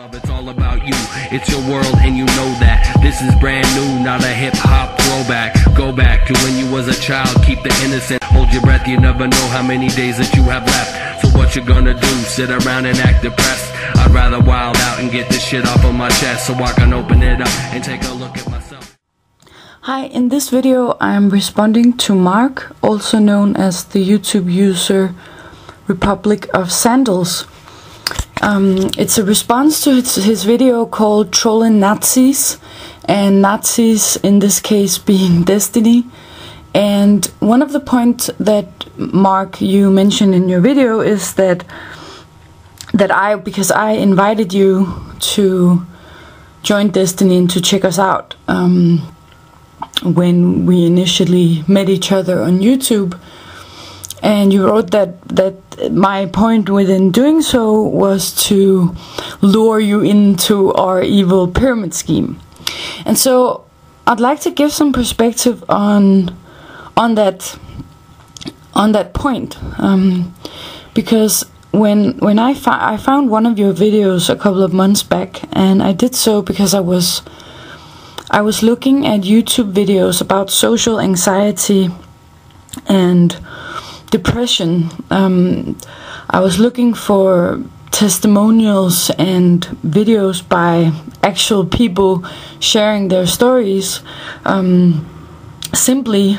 love, it's all about you. It's your world and you know that. This is brand new, not a hip-hop throwback. Go back to when you was a child, keep the innocent. Hold your breath, you never know how many days that you have left. So what you gonna do, sit around and act depressed? I'd rather wild out and get this shit off of my chest, so I can open it up and take a look at myself. Hi, in this video I'm responding to Mark, also known as the YouTube user republicofsandles. It's a response to his video called Trollin Nazis, and Nazis in this case being Desteni. And one of the points that Mark you mentioned in your video is that because I invited you to join Desteni and to check us out when we initially met each other on YouTube, and you wrote that my point within doing so was to lure you into our evil pyramid scheme. And so I'd like to give some perspective on that point, because when I found one of your videos a couple of months back, and I did so because I was looking at YouTube videos about social anxiety and depression. I was looking for testimonials and videos by actual people sharing their stories, simply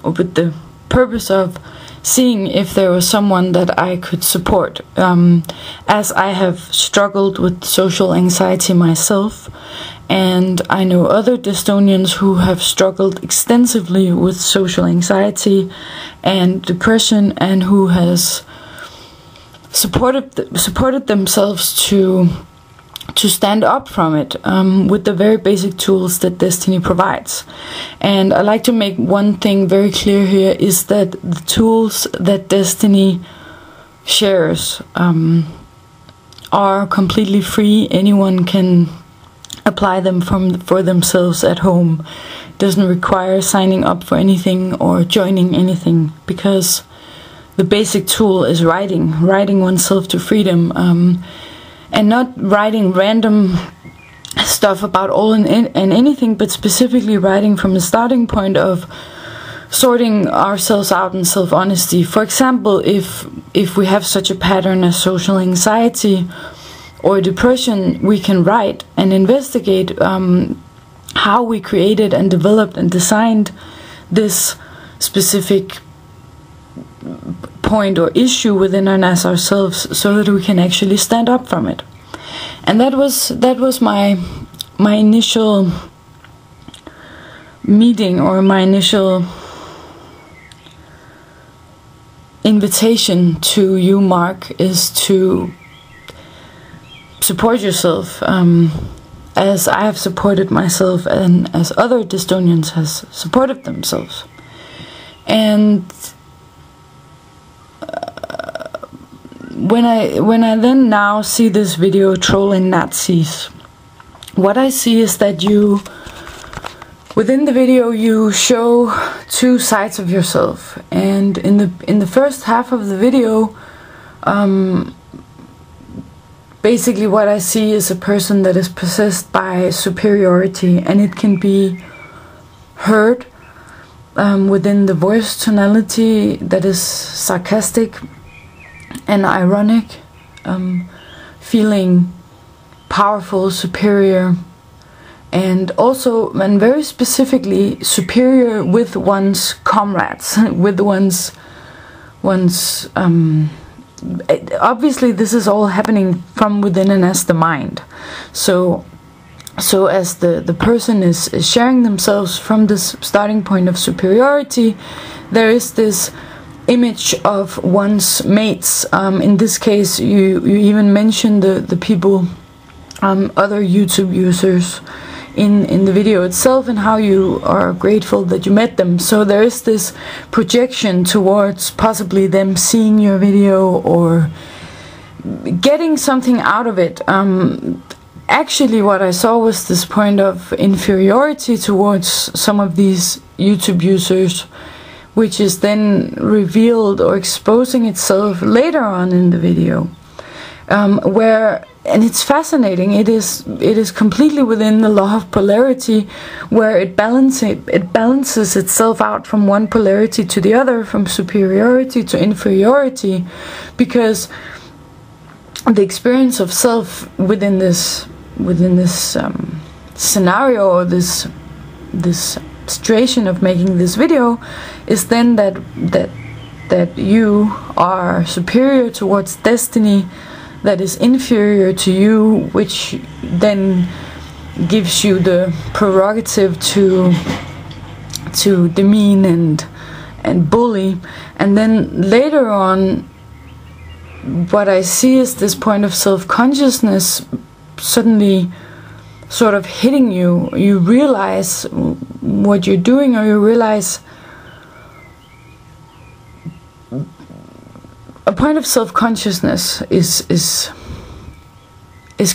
with the purpose of seeing if there was someone that I could support, as I have struggled with social anxiety myself, and I know other Destonians who have struggled extensively with social anxiety and depression, and who has supported themselves to stand up from it with the very basic tools that Desteni provides. And I like to make one thing very clear here, is that the tools that Desteni shares are completely free. Anyone can apply them for themselves at home. It doesn't require signing up for anything or joining anything, because the basic tool is writing oneself to freedom, and not writing random stuff about all and anything, but specifically writing from the starting point of sorting ourselves out in self-honesty. For example, if we have such a pattern as social anxiety or depression, we can write and investigate how we created and developed and designed this specific point or issue within us ourselves, so that we can actually stand up from it. And that was my initial meeting, or my initial invitation to you, Mark, is to support yourself, as I have supported myself, and as other Destonians has supported themselves. And when I then now see this video, Trollin Nazis, what I see is that you, within the video, you show two sides of yourself. And in the first half of the video, basically what I see is a person that is possessed by superiority, and it can be heard within the voice tonality that is sarcastic and ironic, feeling powerful, superior, and also, and very specifically, superior with one's comrades, with one's obviously this is all happening from within and as the mind. So as the person is sharing themselves from this starting point of superiority, there is this image of one's mates. In this case, you even mention the people, other YouTube users in the video itself, and how you are grateful that you met them. So there is this projection towards possibly them seeing your video or getting something out of it. Actually, what I saw was this point of inferiority towards some of these YouTube users, which is then revealed or exposing itself later on in the video, where it's fascinating. It is completely within the law of polarity, where it balances itself out from one polarity to the other, from superiority to inferiority, because the experience of self within this scenario, or this situation of making this video, is then that you are superior towards Desteni, that is inferior to you, which then gives you the prerogative to demean and bully. And then later on, what I see is this point of self-consciousness suddenly sort of hitting you. You realize what you're doing, or you realize a point of self-consciousness is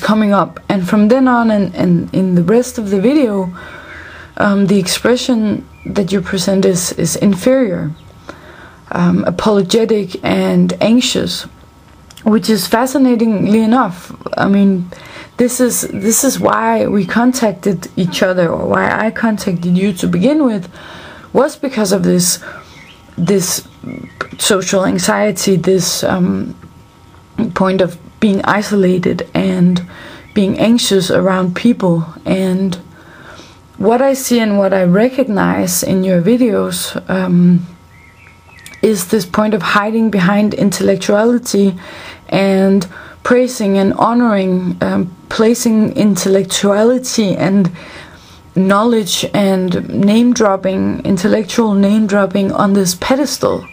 coming up. And from then on, and in the rest of the video, the expression that you present is inferior, apologetic and anxious, which is fascinatingly enough. I mean, this is why we contacted each other, or why I contacted you to begin with, was because of this social anxiety, this point of being isolated and being anxious around people. And what I see and what I recognize in your videos is this point of hiding behind intellectuality and praising and honoring, placing intellectuality and knowledge and name-dropping, intellectual name-dropping on this pedestal,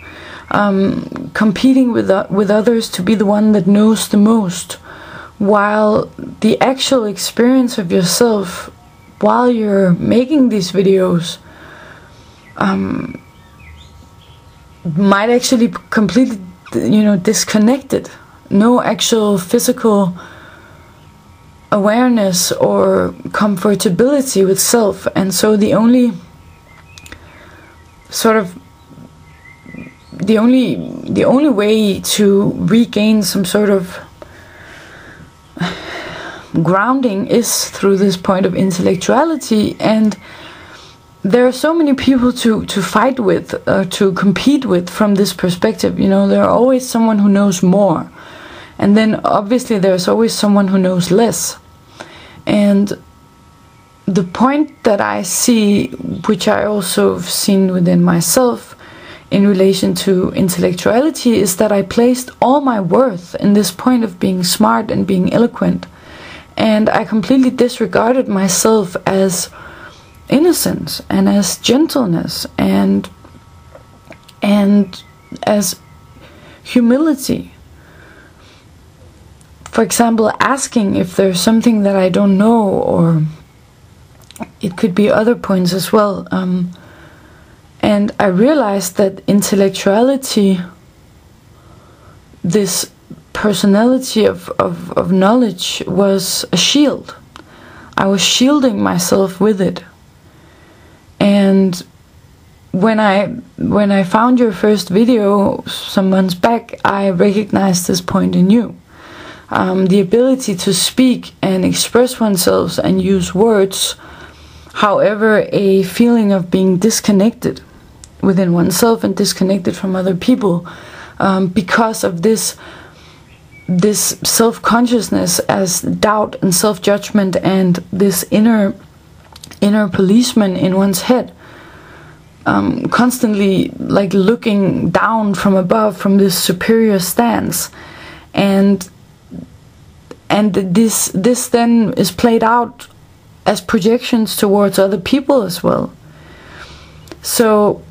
competing with others to be the one that knows the most, while the actual experience of yourself while you're making these videos might actually be completely, disconnected. No actual physical awareness or comfortability with self. And so the only way to regain some sort of grounding is through this point of intellectuality. And there are so many people to fight with, to compete with from this perspective. There are always someone who knows more, and then obviously there's always someone who knows less. And the point that I see, which I also have seen within myself in relation to intellectuality, is that I placed all my worth in this point of being smart and being eloquent, and I completely disregarded myself as innocence and as gentleness and as humility. For example, asking if there's something that I don't know, or it could be other points as well. And I realized that intellectuality, this personality of knowledge, was a shield. I was shielding myself with it. And when I found your first video some months back, I recognized this point in you. The ability to speak and express oneself and use words, however, a feeling of being disconnected within oneself and disconnected from other people, because of this self-consciousness as doubt and self-judgment, and this inner policeman in one's head, constantly like looking down from above from this superior stance. And this then is played out as projections towards other people as well. So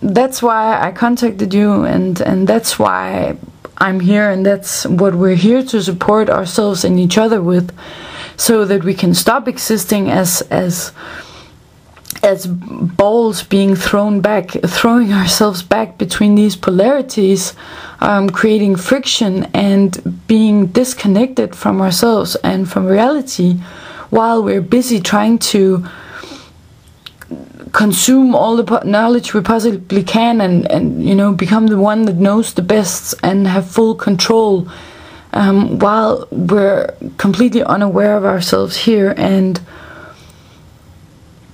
that's why I contacted you, and that's why I'm here, and that's what we're here to support ourselves and each other with, so that we can stop existing as balls being throwing ourselves back between these polarities, creating friction and being disconnected from ourselves and from reality, while we're busy trying to consume all the knowledge we possibly can, and become the one that knows the best and have full control while we're completely unaware of ourselves here and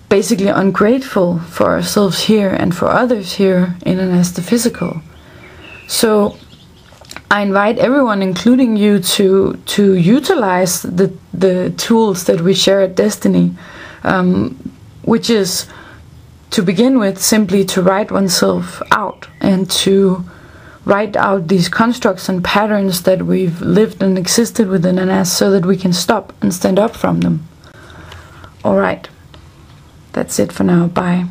basically ungrateful for ourselves here and for others here in an astrophysical. So I invite everyone, including you, to utilize the tools that we share at Desteni, which is, to begin with, simply to write oneself out and to write out these constructs and patterns that we've lived and existed within an as, so that we can stop and stand up from them. Alright, that's it for now. Bye.